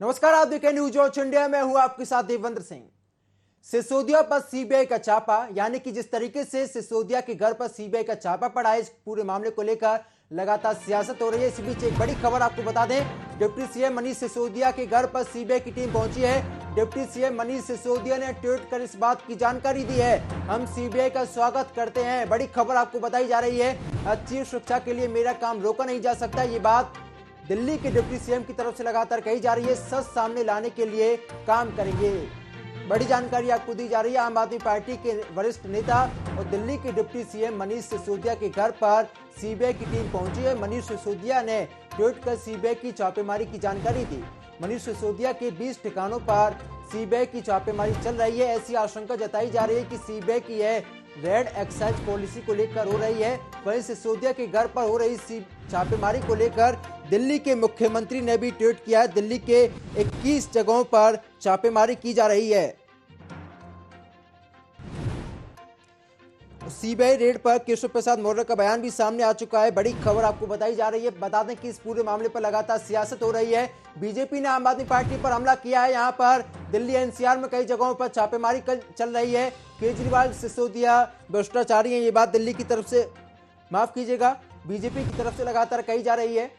नमस्कार, आप देख रहे हैं न्यूज वॉच इंडिया। मैं हूं आपके साथ देवेंद्र सिंह। सिसोदिया पर सीबीआई का छापा, यानी कि जिस तरीके से सिसोदिया के घर पर सीबीआई का छापा पड़ा है, इस पूरे मामले को लेकर लगातार सियासत हो रही है। इसी बीच एक बड़ी खबर आपको बता दें, डिप्टी सीएम मनीष सिसोदिया के घर पर सीबीआई की टीम पहुंची है। डिप्टी सीएम मनीष सिसोदिया ने ट्वीट कर इस बात की जानकारी दी है, हम सीबीआई का स्वागत करते हैं। बड़ी खबर आपको बताई जा रही है, अच्छी शिक्षा के लिए मेरा काम रोका नहीं जा सकता। ये बात दिल्ली के डिप्टी सीएम की तरफ से लगातार कही जा रही है। सच सामने लाने के लिए काम करेंगे। बड़ी जानकारी आपको दी जा रही है। आम आदमी पार्टी के वरिष्ठ नेता और दिल्ली के डिप्टी सीएम मनीष सिसोदिया के घर पर सीबीआई की टीम पहुंची है। मनीष सिसोदिया ने ट्वीट कर सीबीआई की छापेमारी की जानकारी दी। मनीष सिसोदिया के 20 ठिकानों पर सीबीआई की छापेमारी चल रही है। ऐसी आशंका जताई जा रही है कि सीबीआई की यह रेड एक्साइज पॉलिसी को लेकर हो रही है। वहीं सिसोदिया के घर पर हो रही छापेमारी को लेकर दिल्ली के मुख्यमंत्री ने भी ट्वीट किया है। दिल्ली के 21 जगहों पर छापेमारी की जा रही है। सीबीआई रेड पर केशव प्रसाद मौर्य का बयान भी सामने आ चुका है। बड़ी खबर आपको बताई जा रही है। बता दें कि इस पूरे मामले पर लगातार सियासत हो रही है। बीजेपी ने आम आदमी पार्टी पर हमला किया है। यहां पर दिल्ली एनसीआर में कई जगहों पर छापेमारी चल रही है। केजरीवाल सिसोदिया भ्रष्टाचारी है, ये बात दिल्ली की तरफ से, माफ कीजिएगा, बीजेपी की तरफ से लगातार कही जा रही है।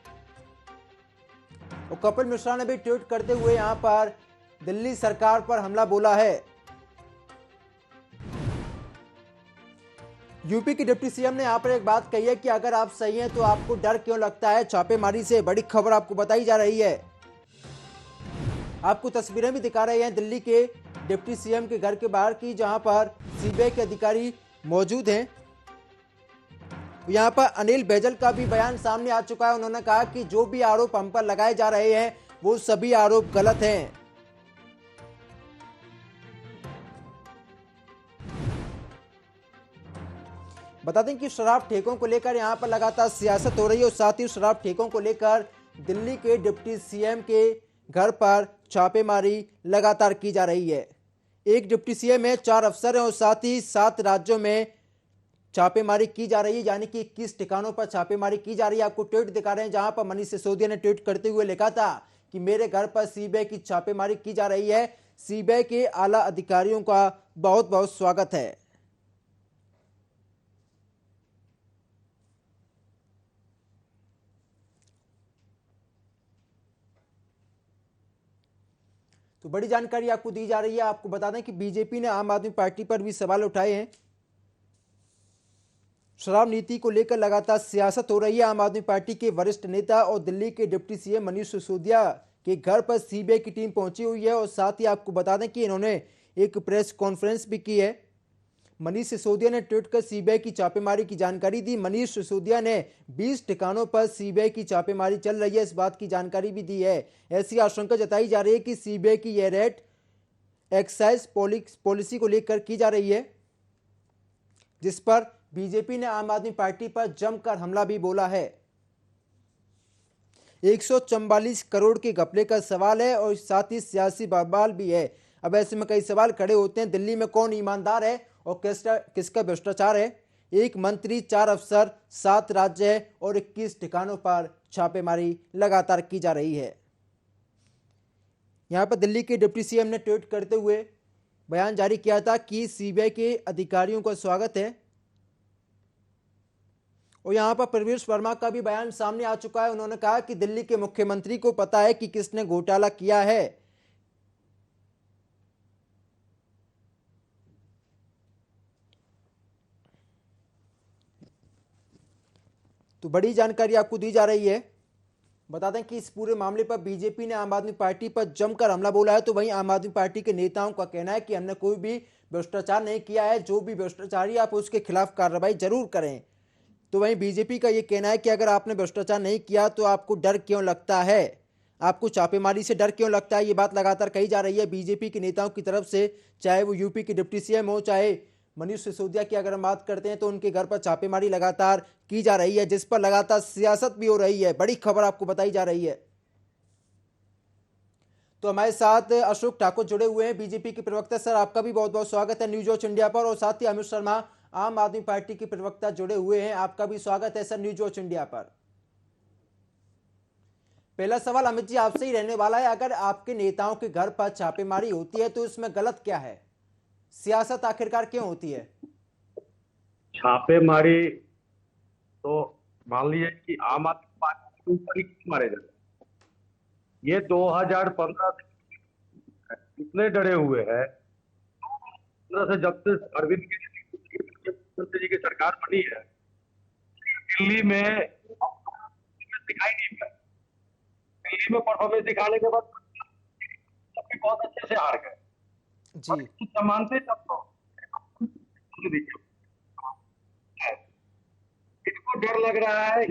और कपिल मिश्रा ने भी ट्वीट करते हुए यहां पर दिल्ली सरकार पर हमला बोला है। यूपी के डिप्टी सीएम ने यहां पर एक बात कही है कि अगर आप सही हैं तो आपको डर क्यों लगता है छापेमारी से। बड़ी खबर आपको बताई जा रही है। आपको तस्वीरें भी दिखा रहे हैं दिल्ली के डिप्टी सीएम के घर के बाहर की, जहां पर सीबीआई के अधिकारी मौजूद हैं। यहां पर अनिल बैजल का भी बयान सामने आ चुका है। उन्होंने कहा कि जो भी आरोप हम पर लगाए जा रहे हैं वो सभी आरोप गलत हैं। बता दें कि शराब ठेकों को लेकर यहां पर लगातार सियासत हो रही है और साथ ही शराब ठेकों को लेकर दिल्ली के डिप्टी सीएम के घर पर छापेमारी लगातार की जा रही है। एक डिप्टी सीएम है, 4 अफसर हैं और साथ ही 7 राज्यों में छापेमारी की जा रही है, यानी कि 21 ठिकानों पर छापेमारी की जा रही है। आपको ट्वीट दिखा रहे हैं जहां पर मनीष सिसोदिया ने ट्वीट करते हुए लिखा था कि मेरे घर पर सीबीआई की छापेमारी की जा रही है। सीबीआई के आला अधिकारियों का बहुत बहुत स्वागत है। तो बड़ी जानकारी आपको दी जा रही है। आपको बता दें कि बीजेपी ने आम आदमी पार्टी पर भी सवाल उठाए हैं। शराब नीति को लेकर लगातार सियासत हो रही है। आम आदमी पार्टी के वरिष्ठ नेता और दिल्ली के डिप्टी सीएम मनीष सिसोदिया के घर पर सीबीआई की टीम पहुंची हुई है और साथ ही आपको बता दें कि इन्होंने एक प्रेस कॉन्फ्रेंस भी की है। मनीष सिसोदिया ने ट्वीट कर सीबीआई की छापेमारी की जानकारी दी। मनीष सिसोदिया ने 20 ठिकानों पर सीबीआई की छापेमारी चल रही है, इस बात की जानकारी भी दी है। ऐसी आशंका जताई जा रही है कि सीबीआई की यह रेड एक्साइज पॉलिसी को लेकर की जा रही है, जिस पर बीजेपी ने आम आदमी पार्टी पर जमकर हमला भी बोला है। 144 करोड़ के घपले का सवाल है और साथ ही सियासी बवाल भी है। अब ऐसे में कई सवाल खड़े होते हैं, दिल्ली में कौन ईमानदार है और किसका भ्रष्टाचार है। एक मंत्री, 4 अफसर, 7 राज्य है और 21 ठिकानों पर छापेमारी लगातार की जा रही है। यहां पर दिल्ली के डिप्टी सीएम ने ट्वीट करते हुए बयान जारी किया था कि सीबीआई के अधिकारियों का स्वागत है। और यहां पर प्रवेश वर्मा का भी बयान सामने आ चुका है। उन्होंने कहा कि दिल्ली के मुख्यमंत्री को पता है कि किसने घोटाला किया है। तो बड़ी जानकारी आपको दी जा रही है। बता दें कि इस पूरे मामले पर बीजेपी ने आम आदमी पार्टी पर जमकर हमला बोला है। तो वहीं आम आदमी पार्टी के नेताओं का कहना है कि हमने कोई भी भ्रष्टाचार नहीं किया है, जो भी भ्रष्टाचारी आप उसके खिलाफ कार्रवाई जरूर करें। तो वहीं बीजेपी का यह कहना है कि अगर आपने भ्रष्टाचार नहीं किया तो आपको डर क्यों लगता है, आपको छापेमारी से डर क्यों लगता है। ये बात लगातार कही जा रही है बीजेपी के नेताओं की तरफ से, चाहे वो यूपी के डिप्टी सीएम हो, चाहे मनीष सिसोदिया की अगर हम बात करते हैं तो उनके घर पर छापेमारी लगातार की जा रही है, जिस पर लगातार सियासत भी हो रही है। बड़ी खबर आपको बताई जा रही है। तो हमारे साथ अशोक ठाकुर जुड़े हुए हैं, बीजेपी के प्रवक्ता। सर, आपका भी बहुत बहुत स्वागत है न्यूज वॉच इंडिया पर। और साथ ही अमित शर्मा, आम आदमी पार्टी के प्रवक्ता, जुड़े हुए हैं। आपका भी स्वागत है सर न्यूज वॉच इंडिया पर। पहला सवाल अमित जी आपसे ही रहने वाला है, अगर आपके नेताओं के घर पर छापेमारी होती है तो इसमें गलत क्या है? सियासत आखिरकार क्यों होती है? छापेमारी तो मान लीजिए कि आम आदमी पार्टी के ऊपर ही क्यों मारे जाते हैं? ये 2015 से इतने डरे हुए हैं। 15 से जब से अरविंद केजरीवाल जी की सरकार बनी है, दिल्ली में दिखाई नहीं पाए। दिल्ली में परफॉर्मेंस दिखाने के बाद भी बहुत अच्छे से हार गए। जी और मानते तब तो इनको डर लग रहा है,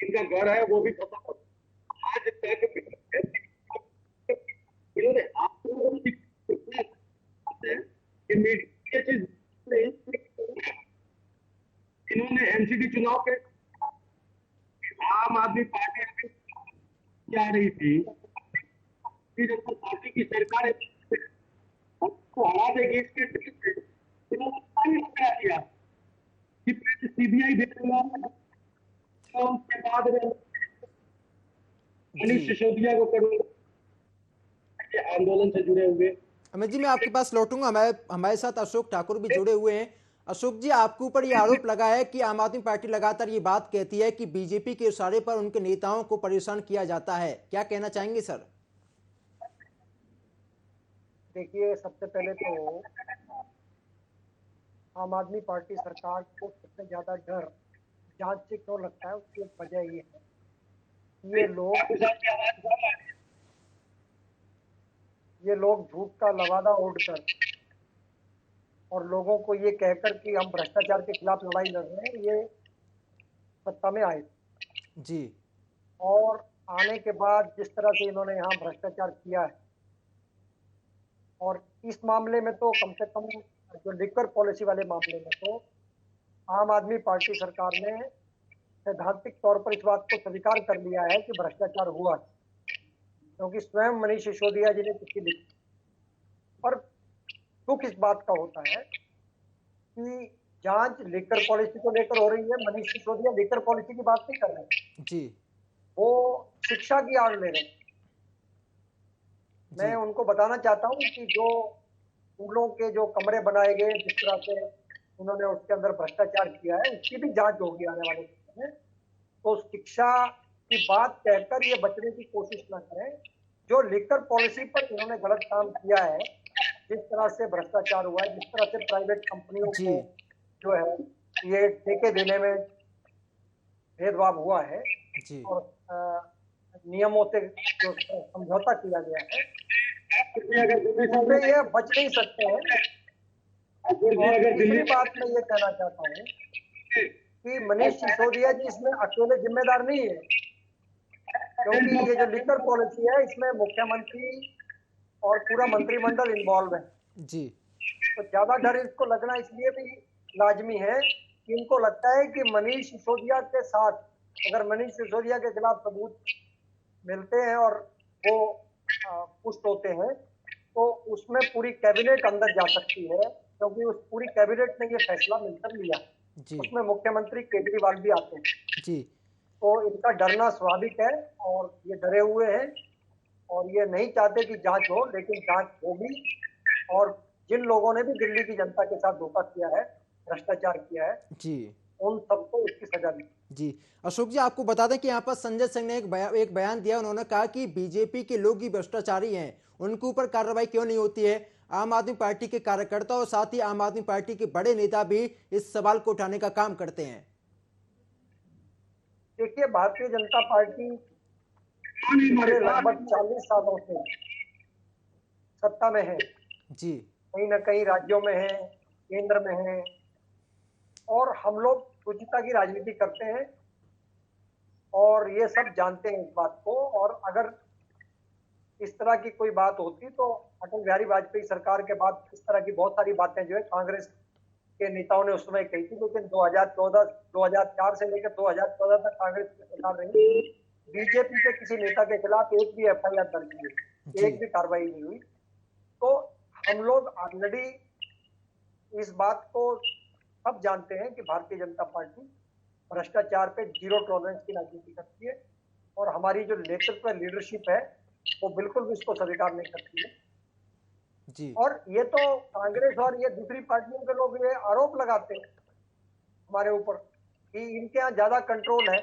इनका घर है वो भी खत्म हो। आज तक इन्होंने आप लोगों को कि मीडिया चीज इन्होंने एमसीडी चुनाव के आम आदमी पार्टी क्या रही थी कि जब तक पार्टी की सरकार को हरा देगी इसके इन्होंने किया कि सीबीआई भेजूंगा तो उसके बाद जी मनीष सिसोदिया को करूंगा आंदोलन से जुड़े हुए। अमित जी मैं आपके पास लौटूंगा। हमारे हमारे साथ अशोक ठाकुर भी जुड़े हुए हैं। अशोक जी, आपके ऊपर ये आरोप लगा है कि आम आदमी पार्टी लगातार ये बात कहती है कि बीजेपी के इशारे पर उनके नेताओं को परेशान किया जाता है, क्या कहना चाहेंगे सर? देखिए, सबसे पहले तो आम आदमी पार्टी सरकार को सबसे ज्यादा डर जांच से क्यों लगता है, उसकी एक वजह ये है, ये लोग झूठ का लवादा ओढ़कर और लोगों को ये कहकर कि हम भ्रष्टाचार के खिलाफ लड़ाई लड़ रहे हैं, ये सत्ता में आए। जी और आने के बाद जिस तरह से इन्होंने यहाँ भ्रष्टाचार किया है, और इस मामले में तो कम से कम जो लिकर पॉलिसी वाले मामले में तो आम आदमी पार्टी सरकार ने सैद्धांतिक तौर पर इस बात को स्वीकार कर लिया है कि भ्रष्टाचार हुआ, क्योंकि स्वयं मनीष सिसोदिया जी ने चिट्ठी लिखी। पर दुख इस बात का होता है कि जांच लिकर पॉलिसी को लेकर हो रही है। मनीष सिसोदिया लिकर पॉलिसी की बात नहीं कर रहे हैं, जी वो शिक्षा की आड़ ले रहे हैं। मैं उनको बताना चाहता हूँ कि जो स्कूलों के जो कमरे बनाए गए, जिस तरह से उन्होंने उसके अंदर भ्रष्टाचार किया है, उसकी भी जांच होगी आने वाले समय में। तो शिक्षा की बात कहकर ये बचने की कोशिश न करें। जो लिकर पॉलिसी पर इन्होंने गलत काम किया है, जिस तरह से भ्रष्टाचार हुआ है, जिस तरह से प्राइवेट कंपनियों को जो है ये ठेके देने में भेदभाव हुआ है जी और नियमों से जो समझौता किया गया है, इससे ये बच नहीं सकते हैं। और दूसरी बात मैं ये कहना चाहता हूँ कि मनीष सिसोदिया जी इसमें अकेले जिम्मेदार नहीं है, क्योंकि ये जो लिकर पॉलिसी है इसमें मुख्यमंत्री और पूरा मंत्रिमंडल इन्वॉल्व है। जी तो ज्यादा डर इसको लगना इसलिए भी लाजमी है कि इनको लगता है कि मनीष सिसोदिया के साथ अगर मनीष सिसोदिया के खिलाफ सबूत मिलते हैं और वो पुष्ट होते हैं, तो उसमें पूरी कैबिनेट अंदर जा सकती है, क्योंकि उस पूरी कैबिनेट ने ये फैसला मिलकर लिया। उसमें मुख्यमंत्री केजरीवाल भी आते हैं। जी तो इनका डरना स्वाभाविक है और ये डरे हुए हैं और ये नहीं चाहते कि जांच हो, लेकिन जांच होगी। और जिन लोगों ने भी दिल्ली की जनता के साथ धोखा किया है, भ्रष्टाचार किया है, जी उन सबको इसकी सजा दी। जी अशोक जी, आपको बता दें कि यहाँ पर संजय सिंह ने एक बयान दिया। उन्होंने कहा कि बीजेपी के लोग ही भ्रष्टाचारी हैं, उनके ऊपर कार्रवाई क्यों नहीं होती है? आम आदमी पार्टी के कार्यकर्ता और साथ ही आम आदमी पार्टी के बड़े नेता भी इस सवाल को उठाने का काम करते हैं। देखिए, भारतीय जनता पार्टी पिछले लगभग 40 सालों से सत्ता में है, जी कहीं ना कहीं राज्यों में है, केंद्र में है, और हम लोग शुचिता की राजनीति करते हैं और ये सब जानते हैं इस बात को। और अगर इस तरह की कोई बात होती तो अटल बिहारी वाजपेयी सरकार के बाद इस तरह की बहुत सारी बातें जो है कांग्रेस के नेताओं ने उस समय कही थी, लेकिन 2004 से लेकर 2014 तक कांग्रेस की सरकार रही, बीजेपी के किसी नेता के खिलाफ एक भी एफआईआर दर्ज नहीं हुई, एक भी कार्रवाई नहीं हुई। तो हम लोग ऑलरेडी इस बात को सब जानते हैं कि भारतीय जनता पार्टी भ्रष्टाचार पे जीरो टॉलरेंस की राजनीति करती है। और हमारी जो नेतृत्व लीडरशिप है वो बिल्कुल भी इसको स्वीकार नहीं करती है। जी और ये तो कांग्रेस और ये दूसरी पार्टियों के लोग ये आरोप लगाते हैं हमारे ऊपर कि इनके यहाँ ज्यादा कंट्रोल है,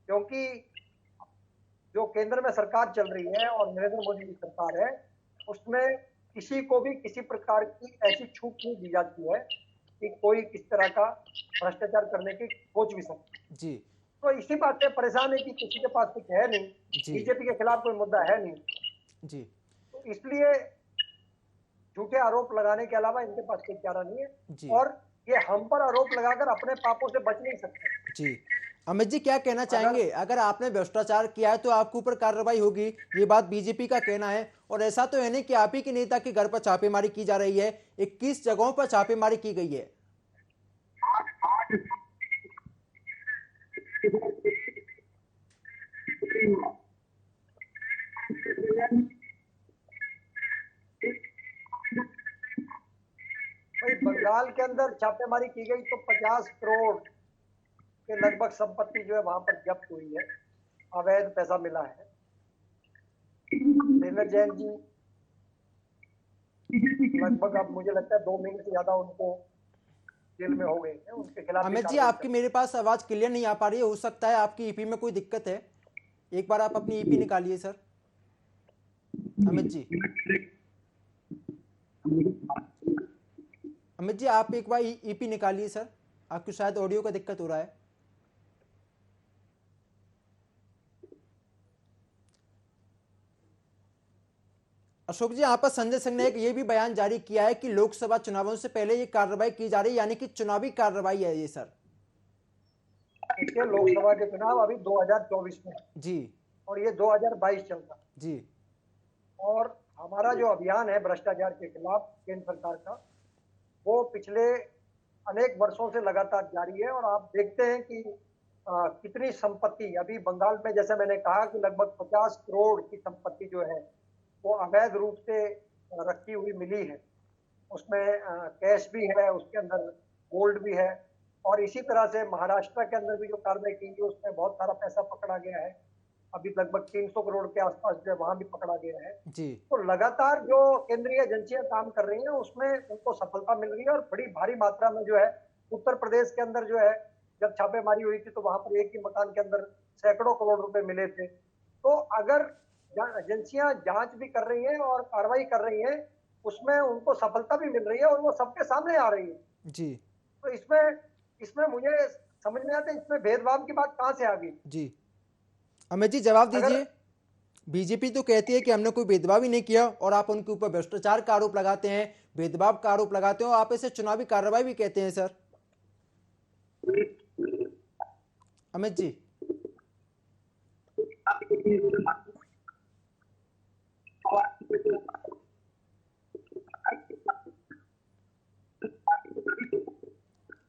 क्योंकि जो केंद्र में सरकार चल रही है और नरेंद्र मोदी की सरकार है, उसमें किसी को भी किसी प्रकार की ऐसी छूट नहीं दी जाती है कि कोई किस तरह का भ्रष्टाचार करने की सोच भी सकता। जी तो इसी बात से परेशान है कि किसी के पास कुछ है नहीं, जी बीजेपी के खिलाफ कोई मुद्दा है नहीं, जी तो इसलिए झूठे आरोप लगाने के अलावा इनके पास कोई चारा नहीं है। जी और ये हम पर आरोप लगाकर अपने पापों से बच नहीं सकते। जी अमित जी, क्या कहना अगर चाहेंगे? अगर आपने भ्रष्टाचार किया है तो आपके ऊपर कार्रवाई होगी, ये बात बीजेपी का कहना है। और ऐसा तो है नहीं कि आप ही के नेता के घर पर छापेमारी की जा रही है, 21 जगहों पर छापेमारी की गई है। भाई बंगाल के अंदर छापेमारी की गई तो 50 करोड़ के लगभग संपत्ति जो है वहां पर जब्त हुई है, अवैध पैसा मिला है। देवेंद्र जैन जी लगभग अब मुझे लगता है 2 महीने से ज्यादा उनको जेल में हो गए हैं, उनके खिलाफ भी अमित जी, कार्रवाई आपकी मेरे पास आवाज क्लियर नहीं आ पा रही है, हो सकता है आपकी ईपी में कोई दिक्कत है। एक बार आप अपनी ईपी निकालिए सर। अमित जी, अमित जी आप एक बार ईपी निकालिए सर, आपकी शायद ऑडियो का दिक्कत हो रहा है। अशोक जी, यहाँ पर संजय सिंह ने एक ये भी बयान जारी किया है कि लोकसभा चुनावों से पहले ये कार्रवाई की जा रही है, यानी कि चुनावी कार्रवाई है ये सर। देखिए, लोकसभा के चुनाव अभी 2024 में है जी और ये 2022 चल रहा है। जी और हमारा जो अभियान है भ्रष्टाचार के खिलाफ केंद्र सरकार का, वो पिछले अनेक वर्षों से लगातार जारी है। और आप देखते हैं कि कितनी संपत्ति अभी बंगाल में, जैसे मैंने कहा कि लगभग 50 करोड़ की संपत्ति जो है वो अवैध रूप से रखी हुई मिली है। उसमें कैश भी है, उसके अंदर गोल्ड भी है। और इसी तरह से महाराष्ट्र के अंदर भी जो कार्रवाई की गई उसमें बहुत सारा पैसा पकड़ा गया है। अभी लगभग 300 करोड़ के आसपास जो है वहां भी पकड़ा गया है। जी तो लगातार जो केंद्रीय एजेंसियां काम कर रही हैं उसमें उनको सफलता मिल रही है। और बड़ी भारी मात्रा में जो है उत्तर प्रदेश के अंदर जो है, जब छापेमारी हुई थी तो वहां पर एक ही मकान के अंदर सैकड़ों करोड़ रुपए मिले थे। तो अगर एजेंसियां जांच भी कर रही हैं और कार्रवाई कर रही हैं, उसमें उनको सफलता भी मिल रही है और वो सबके सामने आ रही है। जी तो इसमें इसमें मुझे समझ में आता है इसमें भेदभाव की बात कहां से आ गई। जी अमित जी, जवाब अगर दीजिए। बीजेपी तो कहती है कि हमने कोई भेदभाव ही नहीं किया, और आप उनके ऊपर भ्रष्टाचार का आरोप लगाते हैं, भेदभाव का आरोप लगाते हो, आप इसे चुनावी कार्रवाई भी कहते हैं सर। अमित जी,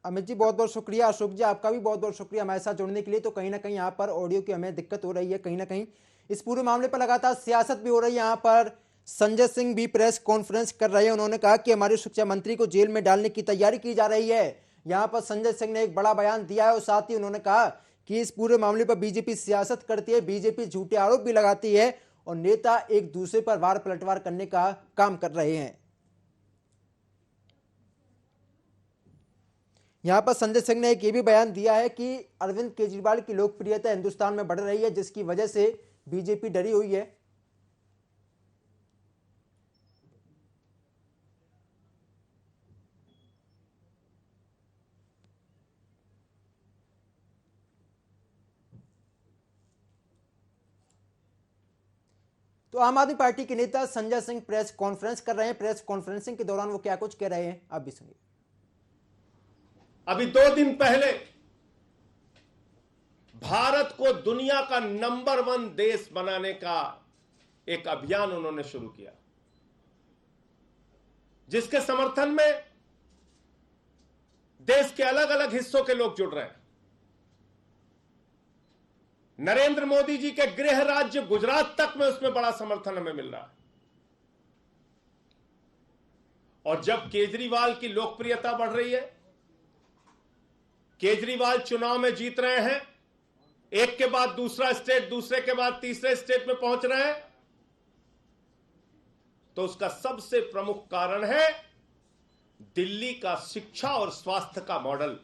अमित जी बहुत बहुत शुक्रिया। अशोक जी आपका भी बहुत बहुत शुक्रिया हमारे साथ जुड़ने के लिए। तो कहीं ना कहीं यहाँ पर ऑडियो की हमें दिक्कत हो रही है, कहीं ना कहीं इस पूरे मामले पर लगातार सियासत भी हो रही है। यहाँ पर संजय सिंह भी प्रेस कॉन्फ्रेंस कर रहे हैं, उन्होंने कहा कि हमारे शिक्षा मंत्री को जेल में डालने की तैयारी की जा रही है। यहाँ पर संजय सिंह ने एक बड़ा बयान दिया है और साथ ही उन्होंने कहा कि इस पूरे मामले पर बीजेपी सियासत करती है, बीजेपी झूठे आरोप भी लगाती है और नेता एक दूसरे पर वार पलटवार करने का काम कर रहे हैं। यहां पर संजय सिंह ने एक ये भी बयान दिया है कि अरविंद केजरीवाल की लोकप्रियता हिंदुस्तान में बढ़ रही है, जिसकी वजह से बीजेपी डरी हुई है। तो आम आदमी पार्टी के नेता संजय सिंह प्रेस कॉन्फ्रेंस कर रहे हैं। प्रेस कॉन्फ्रेंसिंग के दौरान वो क्या कुछ कह रहे हैं, आप भी सुनिए। अभी 2 दिन पहले भारत को दुनिया का नंबर 1 देश बनाने का एक अभियान उन्होंने शुरू किया, जिसके समर्थन में देश के अलग अलग हिस्सों के लोग जुड़ रहे हैं। नरेंद्र मोदी जी के गृह राज्य गुजरात तक में उसमें बड़ा समर्थन हमें मिल रहा है। और जब केजरीवाल की लोकप्रियता बढ़ रही है, केजरीवाल चुनाव में जीत रहे हैं, एक के बाद दूसरा स्टेट, दूसरे के बाद तीसरे स्टेट में पहुंच रहे हैं, तो उसका सबसे प्रमुख कारण है दिल्ली का शिक्षा और स्वास्थ्य का मॉडल।